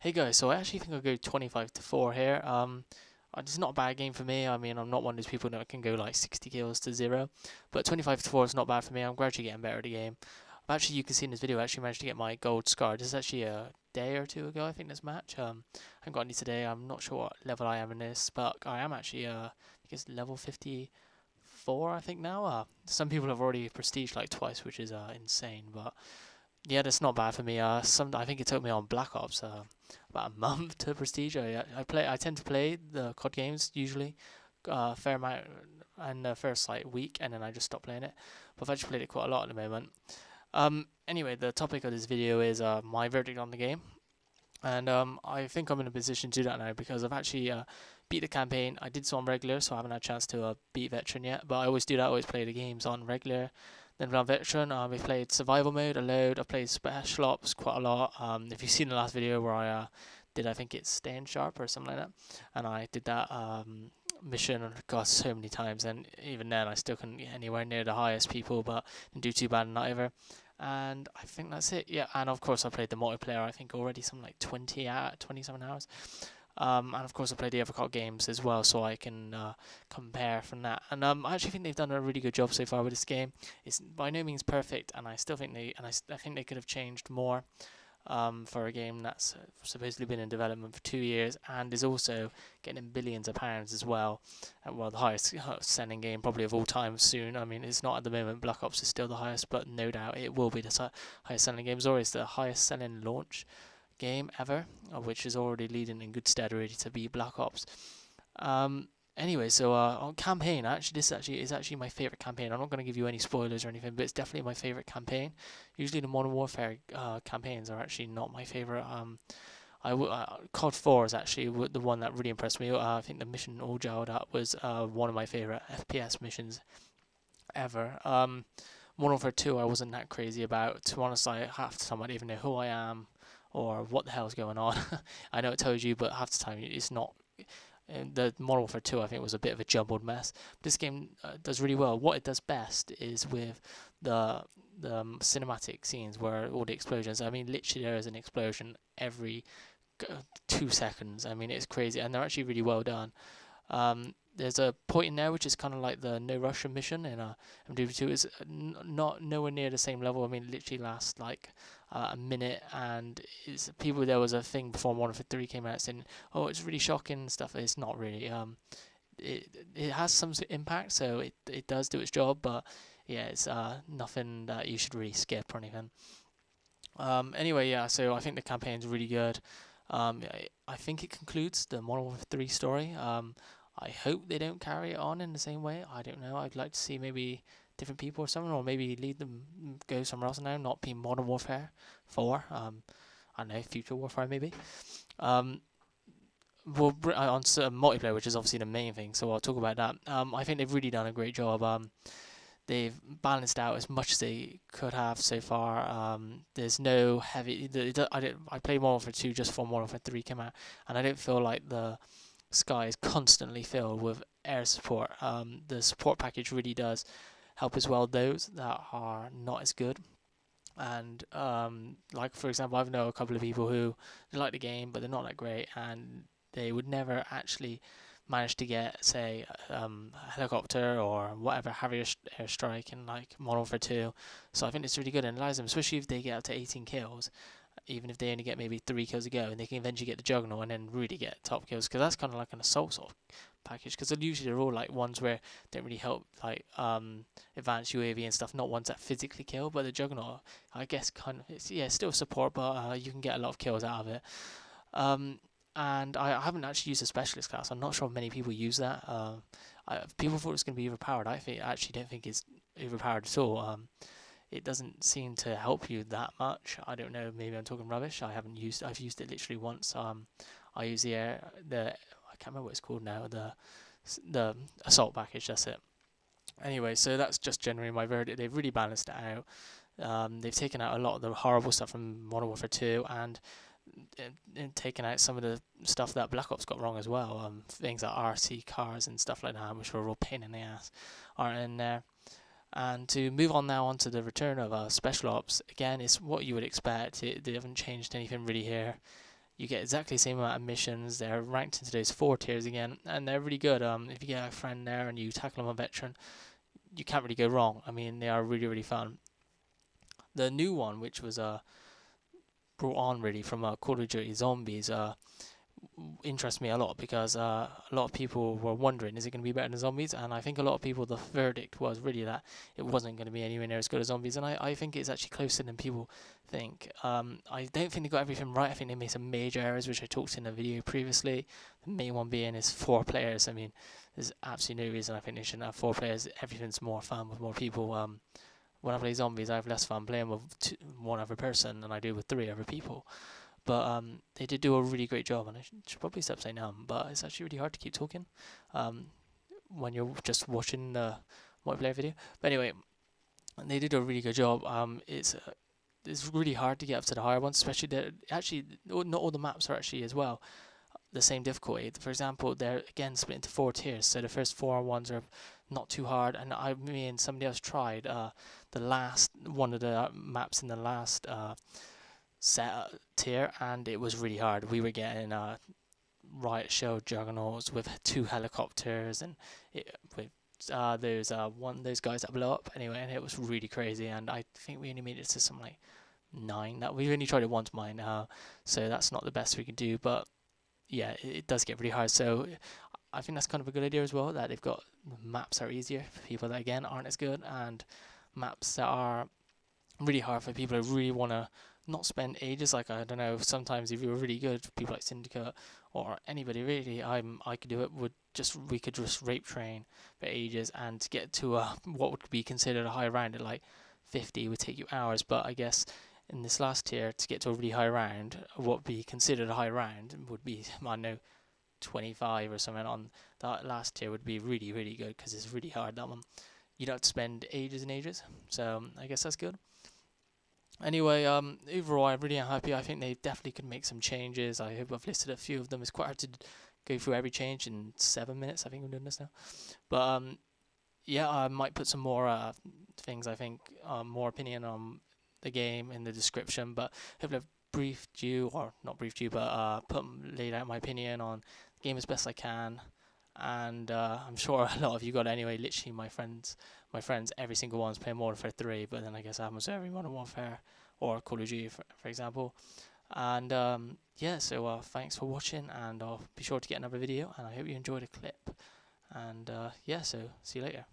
Hey guys, so I actually think I'll go 25 to 4 here. It's not a bad game for me. I mean, I'm not one of those people that can go like 60 kills to 0, but 25 to 4 is not bad for me. I'm gradually getting better at the game. Actually, you can see in this video, I actually managed to get my gold scar. This is actually a day or two ago, I think, this match. I haven't got any today. I'm not sure what level I am in this, but I am actually, I think it's level 54, I think now. Some people have already prestiged like twice, which is insane, but yeah, that's not bad for me. I think it took me on Black Ops about a month to prestige. I tend to play the COD games usually, fair amount in the first like week, and then I just stop playing it. But I've actually played it quite a lot at the moment. Anyway, the topic of this video is my verdict on the game, and I think I'm in a position to do that now because I've actually beat the campaign. I did so on regular, so I haven't had a chance to beat veteran yet. But I always do that. I always play the games on regular. Then on veteran, we've played survival mode a load. I've played special ops quite a lot. If you've seen the last video where I did, I think it's staying sharp or something like that, and I did that mission, God, so many times, and even then I still couldn't get anywhere near the highest people, but didn't do too bad in that either. And I think that's it. Yeah, and of course I played the multiplayer. I think already something like 27 hours. And of course I play the other COD games as well, so I can compare from that. And I actually think they've done a really good job so far with this game. It's by no means perfect, and I still think I think they could have changed more. For a game that's supposedly been in development for 2 years and is also getting billions of pounds as well. Well, the highest selling game probably of all time soon. I mean, it's not at the moment. Black Ops is still the highest, but no doubt it will be the highest selling game. Or it's the highest selling launch game ever, which is already leading in good stead already to be Black Ops. Anyway, so on campaign, this is actually my favorite campaign. I'm not going to give you any spoilers or anything, but it's definitely my favorite campaign. Usually the Modern Warfare campaigns are actually not my favorite. COD 4 is actually the one that really impressed me. I think the mission m.o.a.b that was one of my favorite FPS missions ever. Modern Warfare 2 I wasn't that crazy about. To be honest, half the time I don't even know who I am or what the hell's going on. I know it tells you, but half the time it's not. The Modern Warfare 2 I think was a bit of a jumbled mess. This game does really well. What it does best is with the cinematic scenes where all the explosions. I mean, literally there is an explosion every 2 seconds. I mean, it's crazy, and they're actually really well done. There's a point in there which is kind of like the No Russian mission in MW3. It's not nowhere near the same level. I mean, it literally lasts like a minute, and there was a thing before Modern Warfare 3 came out saying, "Oh, it's really shocking and stuff." It's not really. It has some impact, so it does do its job, but yeah, it's nothing that you should really skip or anything. Anyway, yeah, so I think the campaign's really good. I think it concludes the Modern Warfare 3 story. I hope they don't carry it on in the same way. I don't know. I'd like to see maybe different people or something, or maybe lead them go somewhere else now, not be Modern Warfare 4. I don't know, Future Warfare maybe. Well, on multiplayer, which is obviously the main thing, so I'll talk about that. I think they've really done a great job. They've balanced out as much as they could have so far. There's no heavy. I played Modern Warfare 2 just before Modern Warfare 3 came out, and I don't feel like the sky is constantly filled with air support. The support package really does help as well those that are not as good. And like for example, I know a couple of people who like the game, but they're not that great, and they would never actually manage to get, say, a helicopter or whatever Harrier airstrike in like Modern Warfare 2. So I think it's really good and allows them, especially if they get up to 18 kills, even if they only get maybe 3 kills a go, and they can eventually get the Juggernaut and then really get top kills, because that's kind of like an assault sort of package, because usually they're all like ones where they don't really help, like advanced UAV and stuff, not ones that physically kill, but the Juggernaut, I guess, kind of, it's still support, but you can get a lot of kills out of it. And I haven't actually used a specialist class. I'm not sure many people use that. People thought it was going to be overpowered. I actually don't think it's overpowered at all. It doesn't seem to help you that much. I don't know. Maybe I'm talking rubbish. I've used it literally once. I use I can't remember what it's called now. The assault package. That's it. Anyway, so that's just generally my verdict. They've really balanced it out. They've taken out a lot of the horrible stuff from Modern Warfare 2 and taken out some of the stuff that Black Ops got wrong as well. Things like RC cars and stuff like that, which were a real pain in the ass, aren't in there. And to move on now onto the return of Special Ops, again, it's what you would expect. They haven't changed anything really here. You get exactly the same amount of missions. They're ranked into those 4 tiers again, and they're really good. If you get a friend there and you tackle them on veteran, you can't really go wrong. I mean, they are really, really fun. The new one, which was brought on really from Call of Duty Zombies, interests me a lot because a lot of people were wondering, is it going to be better than Zombies? And I think a lot of people, the verdict was really that it wasn't going to be anywhere near as good as Zombies, and I think it's actually closer than people think. I don't think they got everything right. I think they made some major errors, which I talked in a video previously. The main one being is 4 players. I mean, there's absolutely no reason I think they shouldn't have 4 players. Everything's more fun with more people. When I play Zombies, I have less fun playing with 1 other person than I do with 3 other people. But they did do a really great job, and I should probably stop saying but it's actually really hard to keep talking when you're just watching the multiplayer video. But anyway, they did a really good job. It's really hard to get up to the higher ones, especially actually not all the maps are actually as well the same difficulty. For example, they're again split into 4 tiers, so the first 4 ones are not too hard. And I mean, somebody else tried the last one of the maps in the last set tier, and it was really hard. We were getting riot show juggernauts with 2 helicopters, and with those guys that blow up anyway, and it was really crazy. And I think we only made it to some like 9. That we've only tried it once mine, so that's not the best we could do. But yeah, it does get really hard. So I think that's kind of a good idea as well, that they've got maps that are easier for people that again aren't as good, and maps that are really hard for people who really want to not spend ages. Like, I don't know, sometimes if you were really good, people like Syndicate or anybody really, I could do it. We could just rape train for ages, and to get to what would be considered a high round at like 50 would take you hours. But I guess in this last tier, to get to a really high round, what would be considered a high round would be, I don't know, 25 or something. On that last tier would be really, really good, because it's really hard, that one. You'd have to spend ages and ages, so I guess that's good. Anyway, overall, I really am happy. I think they definitely could make some changes. I hope I've listed a few of them. It's quite hard to go through every change in 7 minutes. I think I'm doing this now. But yeah, I might put some more things, I think, more opinion on the game in the description. But hopefully I've briefed you, or not briefed you, but laid out my opinion on the game as best I can. And I'm sure a lot of you got it anyway. Literally, my friends, every single one's playing Modern Warfare 3, but then I guess almost every Modern Warfare or Call of Duty, for example. And yeah, so thanks for watching, and I'll be sure to get another video, and I hope you enjoyed the clip. And yeah, so see you later.